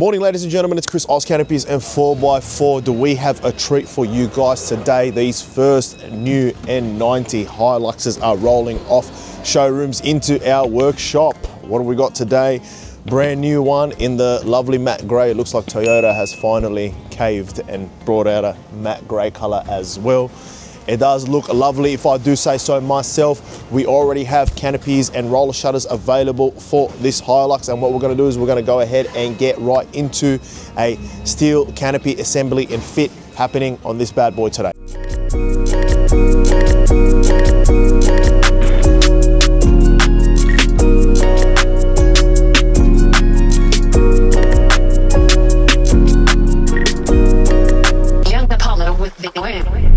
Morning, ladies and gentlemen, it's Chris, OZ Canopies and 4x4. Do we have a treat for you guys today? These first new N90 Hiluxes are rolling off showrooms into our workshop. What have we got today? Brand new one in the lovely matte grey. It looks like Toyota has finally caved and brought out a matte grey color as well. It does look lovely, if I do say so myself. We already have canopies and roller shutters available for this Hilux, and what we're going to do is we're going to go ahead and get right into a steel canopy assembly and fit happening on this bad boy today. Young Apollo with the win.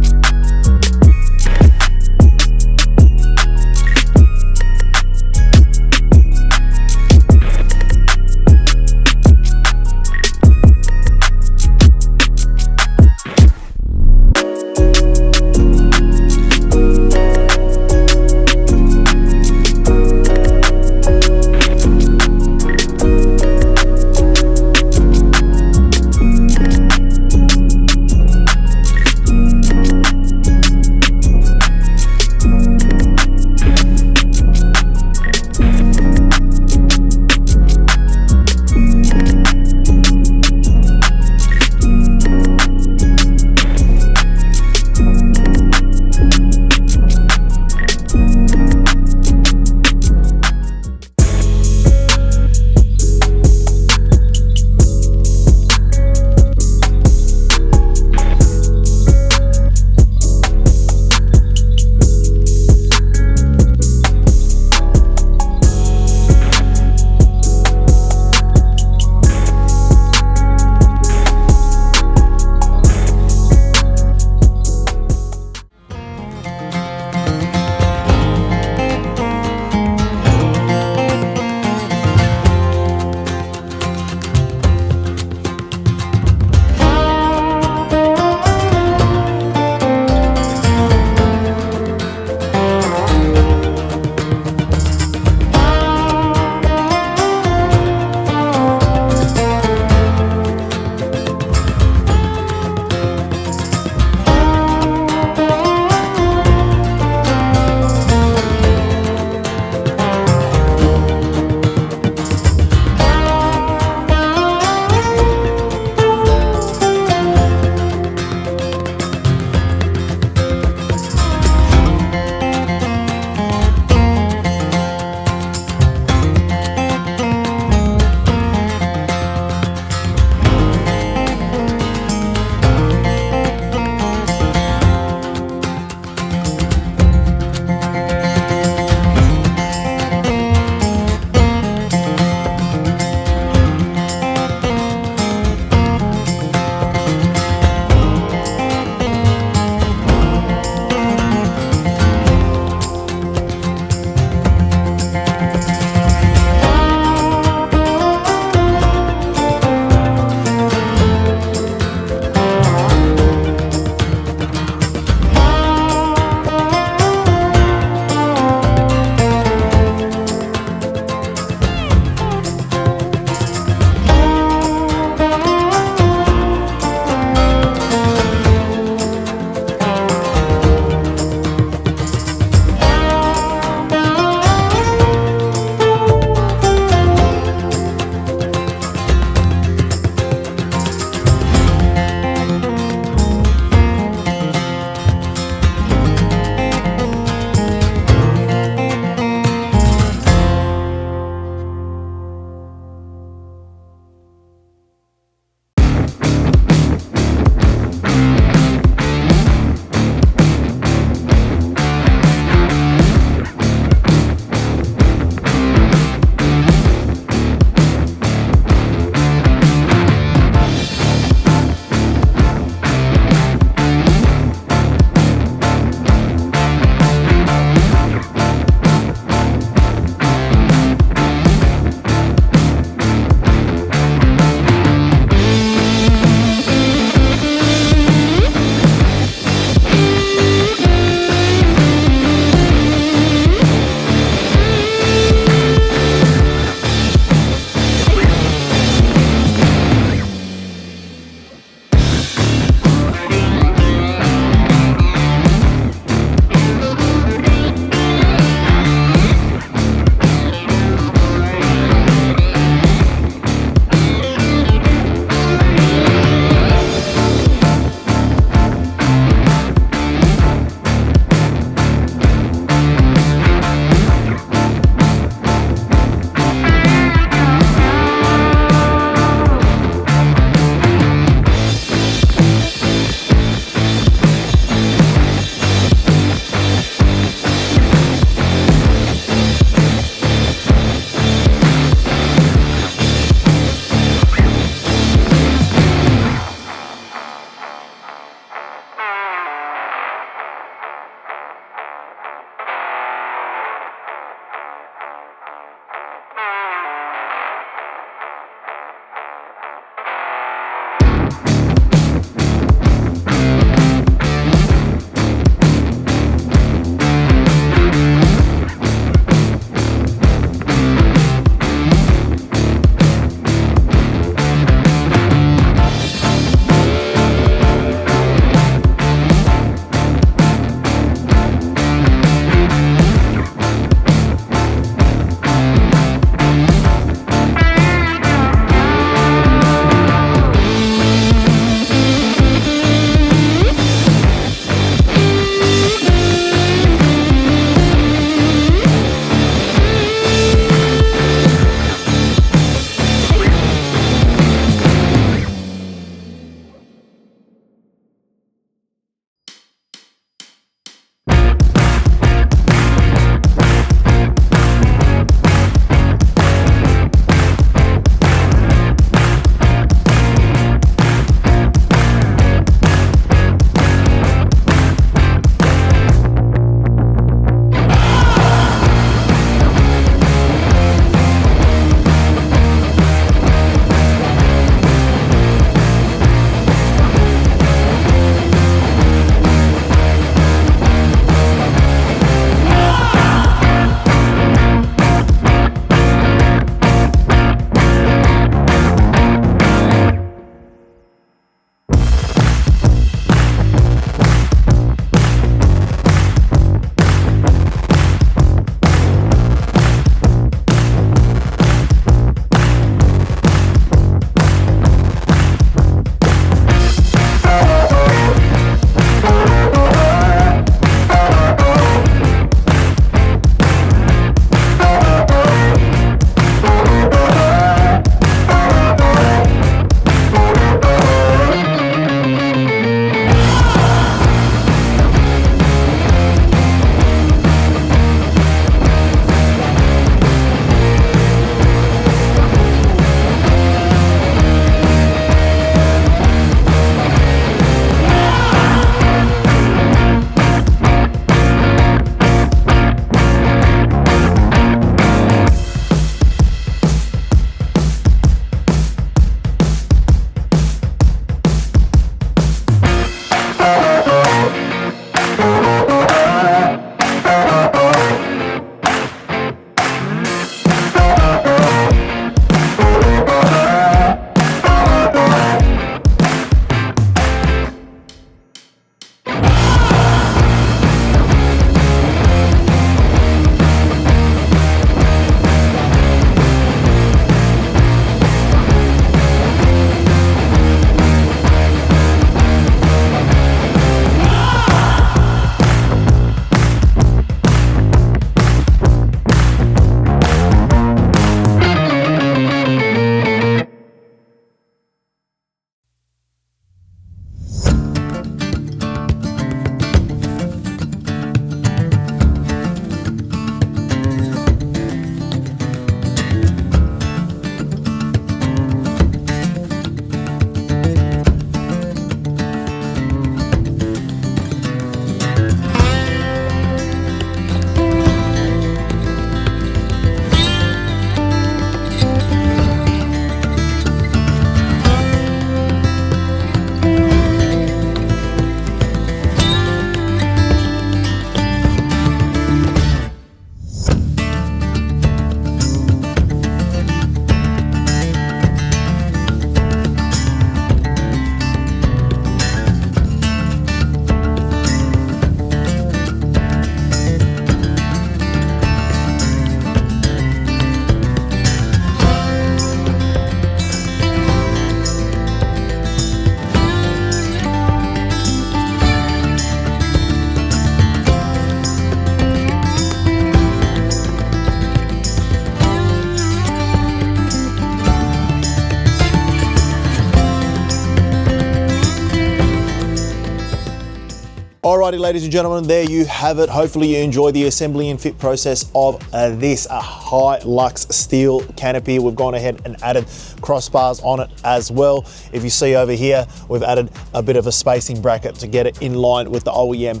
Alrighty, ladies and gentlemen, there you have it. Hopefully you enjoy the assembly and fit process of this Hilux steel canopy. We've gone ahead and added crossbars on it as well. If you see over here, we've added a bit of a spacing bracket to get it in line with the OEM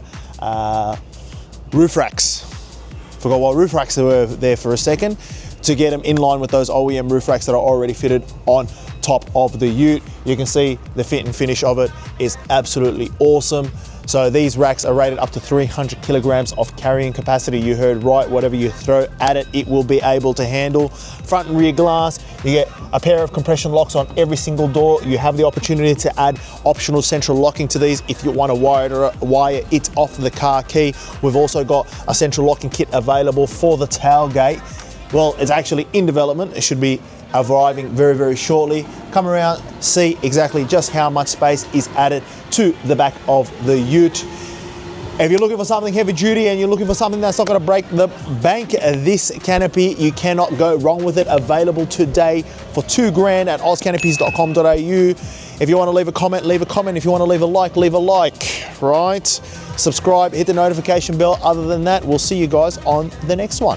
roof racks. Forgot what roof racks were there for a second, to get them in line with those OEM roof racks that are already fitted on top of the ute. You can see the fit and finish of it is absolutely awesome. So these racks are rated up to 300 kilograms of carrying capacity. You heard right, whatever you throw at it, it will be able to handle. Front and rear glass, you get a pair of compression locks on every single door. You have the opportunity to add optional central locking to these if you want to wire it off the car key. We've also got a central locking kit available for the tailgate. Well, it's actually in development. It should be arriving very, very shortly. Come around, see exactly just how much space is added to the back of the ute. If you're looking for something heavy duty and you're looking for something that's not going to break the bank, this canopy, you cannot go wrong with it. Available today for $2,000 at ozcanopies.com.au. If you want to leave a comment, leave a comment. If you want to leave a like, right? Subscribe, hit the notification bell. Other than that, we'll see you guys on the next one.